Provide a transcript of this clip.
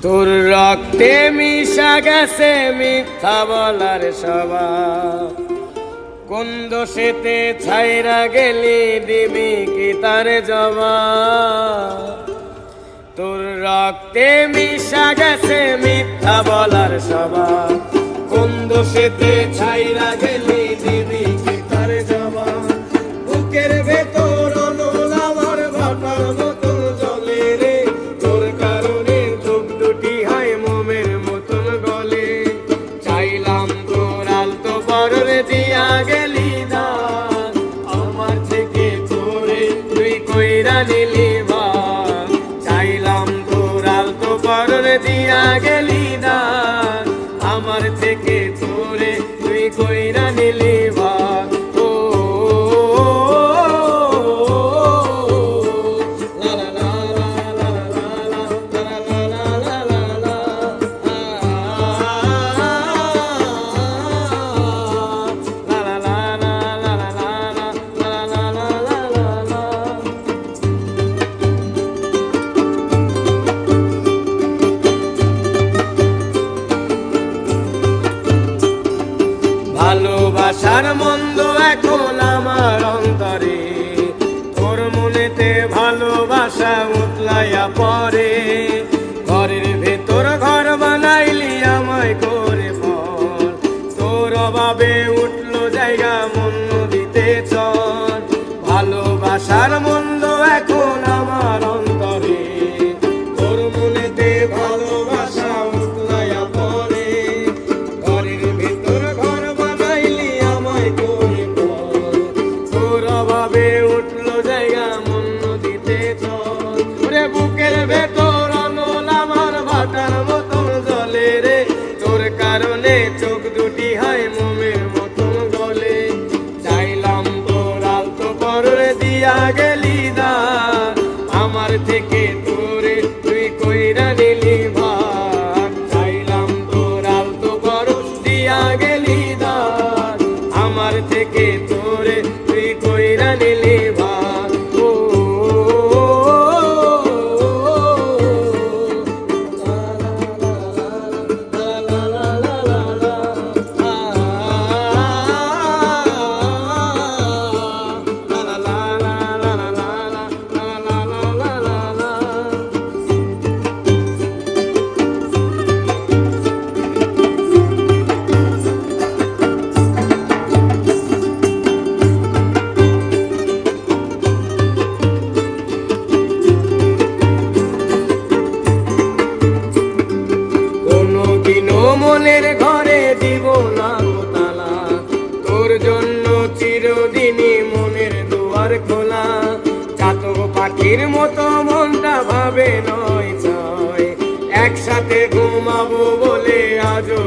তোর রক্তে মিশা গেছে মিথ্যা বলার স্বভাব, কোন দোষেতে ছাইরা গেলি দিবি কি তার জবাব। তোর রক্তে মিশা গেছে মিথ্যা বলার স্বভাব, কোন দোষেতে ছাইরা গেলি দিবি কি তার জবাব। বুকের ভেতর অনল আমার ভাটার মতন জলে রে, তোর কারণে চোখ দুটি হয় মোমের মতন গলে। চাইলাম তোর আলতো বররে দিয়া গেলি না, আমার থেকে তোরে তুই কইরা নিলি বা। চাইলাম তোর আলতো বররে দিয়া গেলি না, আমার থেকে তোরে তুই কইরা নিলি বা। ভালোবাসার মন্দ এখন আমার অন্তরে, তোর মনেতে ভালোবাসা উতলাইয়া পড়ে। ঘরের ভেতর ঘর বানাইলি আমায় করে পর, তোর অভাবে উঠলো জায়গা মন দিতে চল। ভালোবাসার মন্দ এখন আমার অন্তরে, তোর মনেতে ভালোবাসা উতলাইয়া পড়ে। ঘরের ভেতর ঘর বানাইলি আমায় করে পর, তোর অভাবে উঠলো জায়গা মন দিতে চল। ওরে বুকের ভেতর অনল আমার ভাটার মতন জলে রে, তোর কারণে চোখ দুটি হয় মোমের মতন গলে। চাইলাম তোর আলতো বররে দিয়া গেলি না, আমার থেকে তোরে তুই কইরা নিলি ভাগ। চাইলাম তোর আলতো বর দিয়া গেলি না, আমার থেকে তোরে তুই কইরা নিলি ভাগ। ও মনের ঘরে দিব না তালা, তোর জন্য চিরদিনই মনের দুয়ার খোলা। চাতক পাখির মতো মনটা ভাবে নয় ছয়, একসাথে ঘুমাবো বলে আজও